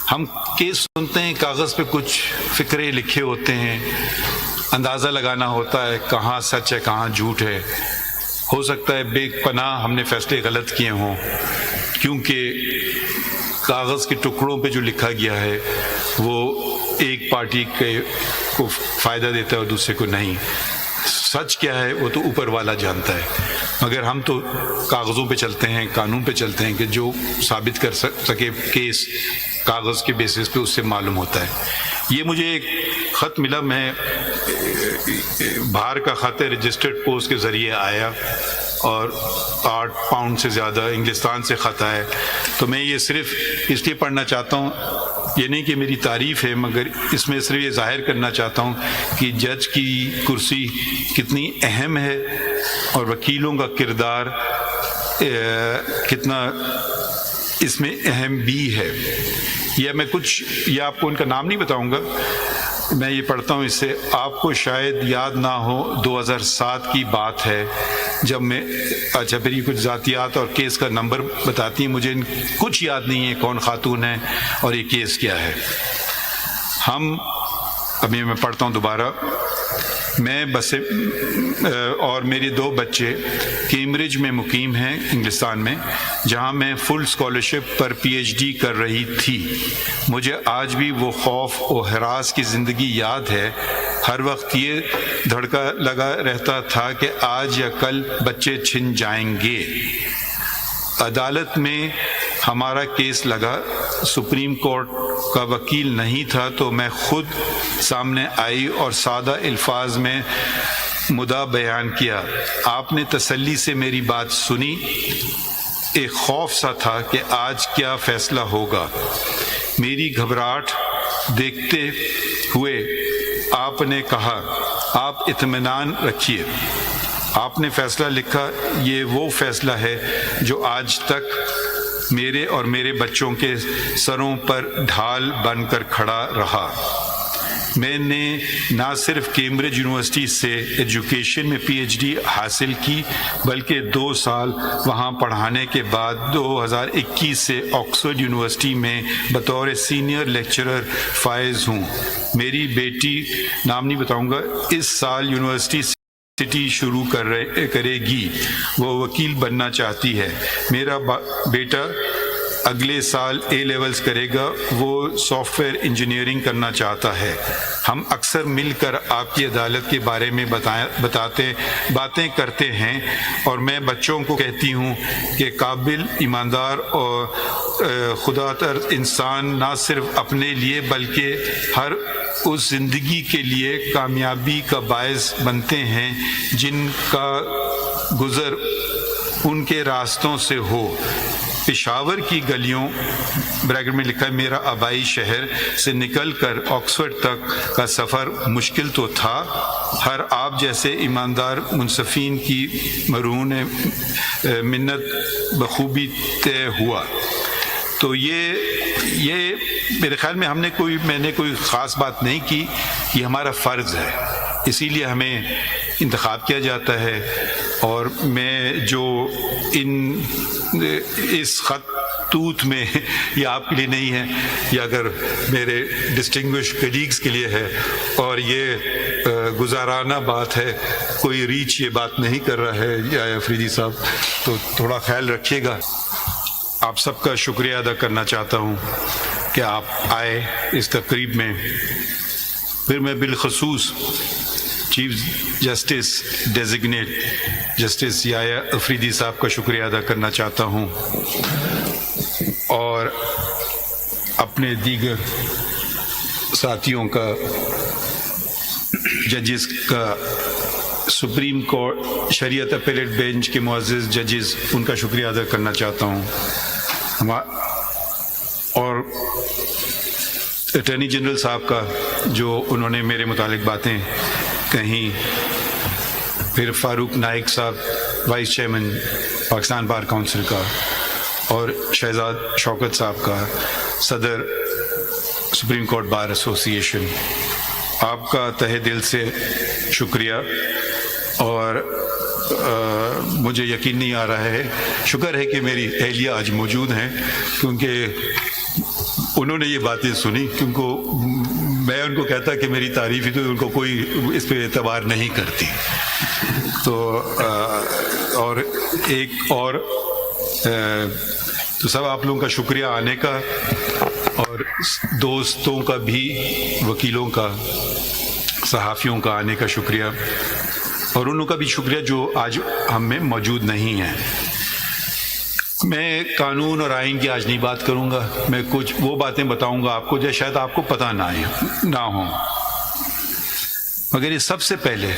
ہم کیس سنتے ہیں، کاغذ پہ کچھ فکرے لکھے ہوتے ہیں، اندازہ لگانا ہوتا ہے کہاں سچ ہے کہاں جھوٹ ہے. ہو سکتا ہے بے پناہ ہم نے فیصلے غلط کیے ہوں، کیونکہ کاغذ کے ٹکڑوں پہ جو لکھا گیا ہے وہ ایک پارٹی کو فائدہ دیتا ہے اور دوسرے کو نہیں. سچ کیا ہے وہ تو اوپر والا جانتا ہے، مگر ہم تو کاغذوں پہ چلتے ہیں، قانون پہ چلتے ہیں کہ جو ثابت کر سکے کیس کاغذ کے بیسس پہ اس سے معلوم ہوتا ہے. یہ مجھے ایک خط ملا، میں باہر کا خط ہے، رجسٹرڈ پوسٹ کے ذریعے آیا اور 8 پاؤنڈ سے زیادہ انگلستان سے خط آیا. تو میں یہ صرف اس لیے پڑھنا چاہتا ہوں، یہ نہیں کہ میری تعریف ہے، مگر اس میں صرف یہ ظاہر کرنا چاہتا ہوں کہ جج کی کرسی کتنی اہم ہے اور وکیلوں کا کردار کتنا اس میں اہم بھی ہے. یہ آپ کو ان کا نام نہیں بتاؤں گا، میں یہ پڑھتا ہوں. اس سے آپ کو شاید یاد نہ ہو، 2007 کی بات ہے جب میں پھر یہ کچھ ذاتیات اور کیس کا نمبر بتاتی ہیں. مجھے کچھ یاد نہیں ہے کون خاتون ہے اور یہ کیس کیا ہے. ابھی میں پڑھتا ہوں دوبارہ. میں اور میرے 2 بچے کیمبرج میں مقیم ہیں انگلستان میں، جہاں میں فل اسکالرشپ پر PhD کر رہی تھی. مجھے آج بھی وہ خوف و ہراس کی زندگی یاد ہے. ہر وقت یہ دھڑکا لگا رہتا تھا کہ آج یا کل بچے چھن جائیں گے. عدالت میں ہمارا کیس لگا. سپریم کورٹ کا وکیل نہیں تھا تو میں خود سامنے آئی اور سادہ الفاظ میں مدعا بیان کیا. آپ نے تسلی سے میری بات سنی. ایک خوف سا تھا کہ آج کیا فیصلہ ہوگا. میری گھبراہٹ دیکھتے ہوئے آپ نے کہا، آپ اطمینان رکھیے. آپ نے فیصلہ لکھا. یہ وہ فیصلہ ہے جو آج تک میرے اور میرے بچوں کے سروں پر ڈھال بن کر کھڑا رہا. میں نے نہ صرف کیمبرج یونیورسٹی سے ایجوکیشن میں PhD حاصل کی، بلکہ 2 سال وہاں پڑھانے کے بعد 2021 سے آکسفورڈ یونیورسٹی میں بطور سینئر لیکچرر فائز ہوں. میری بیٹی، نام نہیں بتاؤں گا، اس سال یونیورسٹی سٹی شروع کرے گی. وہ وکیل بننا چاہتی ہے. میرا بیٹا اگلے سال A لیولز کرے گا. وہ سافٹ ویئر انجینئرنگ کرنا چاہتا ہے. ہم اکثر مل کر آپ کی عدالت کے بارے میں باتیں کرتے ہیں اور میں بچوں کو کہتی ہوں کہ قابل، ایماندار اور خدا ترس انسان نہ صرف اپنے لیے بلکہ ہر اس زندگی کے لیے کامیابی کا باعث بنتے ہیں جن کا گزر ان کے راستوں سے ہو. پشاور کی گلیوں بریکٹ میں لکھا ہے میرا آبائی شہر سے نکل کر آکسفورڈ تک کا سفر مشکل تو تھا. ہر آپ جیسے ایماندار منصفین کی مرہون منت بخوبی طے ہوا. تو یہ میرے خیال میں میں نے کوئی خاص بات نہیں کی. یہ ہمارا فرض ہے، اسی لیے ہمیں انتخاب کیا جاتا ہے. اور میں جو اس خطوط میں، یہ آپ کے لیے نہیں ہے، یہ اگر میرے ڈسٹنگوش کلیگز کے لیے ہے، اور یہ گزارانہ بات ہے، کوئی ریچ یہ بات نہیں کر رہا ہے یا افریدی صاحب، تو تھوڑا خیال رکھیے گا. آپ سب کا شکریہ ادا کرنا چاہتا ہوں کہ آپ آئے اس تقریب میں. پھر میں بالخصوص چیف جسٹس ڈیزگنیٹ جسٹس یحییٰ افریدی صاحب کا شکریہ ادا کرنا چاہتا ہوں، اور اپنے دیگر ساتھیوں کا، ججز کا، سپریم کورٹ شریعت اپیلیٹ بینچ کے معزز ججز، ان کا شکریہ ادا کرنا چاہتا ہوں. اور اٹارنی جنرل صاحب کا، جو انہوں نے میرے متعلق باتیں کہیں. پھر فاروق نائک صاحب، vice chairman Pakistan bar council کا، اور شہزاد شوکت صاحب کا، صدر سپریم کورٹ بار ایسوسی ایشن. آپ کا تہہ دل سے شکریہ. اور مجھے یقین نہیں آ رہا ہے، شکر ہے کہ میری اہلیہ آج موجود ہیں، کیونکہ انہوں نے یہ باتیں سنی کیونکہ میں ان کو کہتا کہ میری تعریف ہی تو ان کو کوئی اس پہ اعتبار نہیں کرتی. تو اور ایک اور تو سب آپ لوگوں کا شکریہ آنے کا، اور دوستوں کا بھی، وکیلوں کا، صحافیوں کا آنے کا شکریہ، اور ان لوگوں کا بھی شکریہ جو آج ہم میں موجود نہیں ہیں. میں قانون اور آئین کی آج نہیں بات کروں گا، میں کچھ وہ باتیں بتاؤں گا آپ کو جو شاید آپ کو پتہ نہ ہوں. مگر یہ سب سے پہلے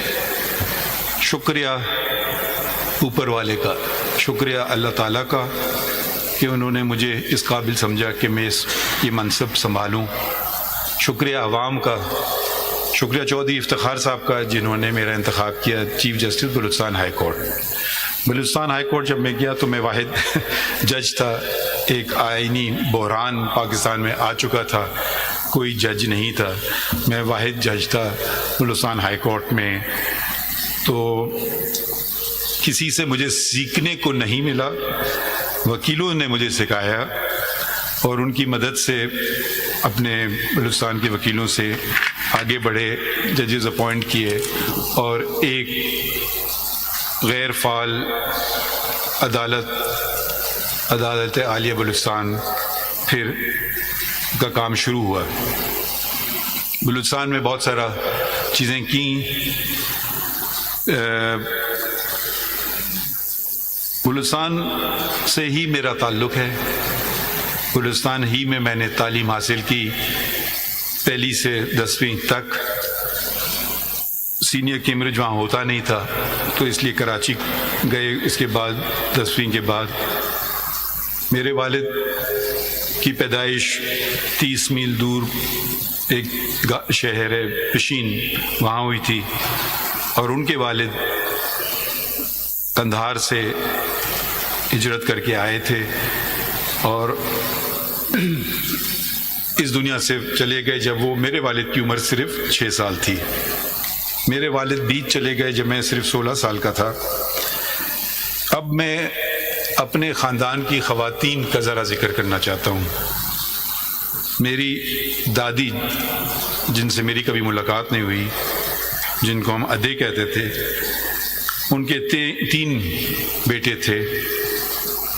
شکریہ اوپر والے کا، شکریہ اللہ تعالیٰ کا کہ انہوں نے مجھے اس قابل سمجھا کہ میں یہ منصب سنبھالوں. شکریہ عوام کا، شکریہ چودھری افتخار صاحب کا جنہوں نے میرا انتخاب کیا chief justice Balochistan high court. Balochistan high court جب میں گیا تو میں واحد جج تھا. ایک آئینی بحران پاکستان میں آ چکا تھا، کوئی جج نہیں تھا، میں واحد جج تھا بلوچستان ہائی کورٹ میں. تو کسی سے مجھے سیکھنے کو نہیں ملا، وکیلوں نے مجھے سکھایا، اور ان کی مدد سے اپنے بلوچستان کے وکیلوں سے آگے بڑھے، ججز اپوائنٹ کیے، اور ایک غیر فعال عدالت عالیہ بلوچستان پھر کا کام شروع ہوا. بلوچستان میں بہت سارا چیزیں کیں. بلوچستان سے ہی میرا تعلق ہے، بلوچستان ہی میں نے تعلیم حاصل کی، پہلی سے 10ویں تک. سینئر کیمبرج وہاں ہوتا نہیں تھا تو اس لیے کراچی گئے. اس کے بعد 10ویں کے بعد میرے والد کی پیدائش 30 میل دور ایک شہر ہے پشین، وہاں ہوئی تھی، اور ان کے والد قندھار سے ہجرت کر کے آئے تھے اور اس دنیا سے چلے گئے جب وہ میرے والد کی عمر صرف 6 سال تھی. میرے والد بھی چلے گئے جب میں صرف 16 سال کا تھا. اب میں اپنے خاندان کی خواتین کا ذرا ذکر کرنا چاہتا ہوں. میری دادی جن سے میری کبھی ملاقات نہیں ہوئی، جن کو ہم ادے کہتے تھے، ان کے 3 بیٹے تھے.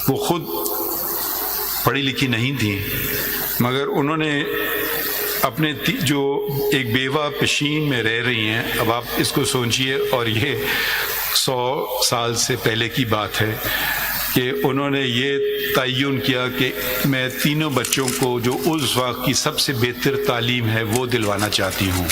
وہ خود پڑھی لکھی نہیں تھیں، مگر انہوں نے اپنے جو ایک بیوہ پشین میں رہ رہی ہیں، اب آپ اس کو سوچئے، اور یہ 100 سال سے پہلے کی بات ہے کہ انہوں نے یہ تعین کیا کہ میں تینوں بچوں کو جو اس وقت کی سب سے بہتر تعلیم ہے وہ دلوانا چاہتی ہوں.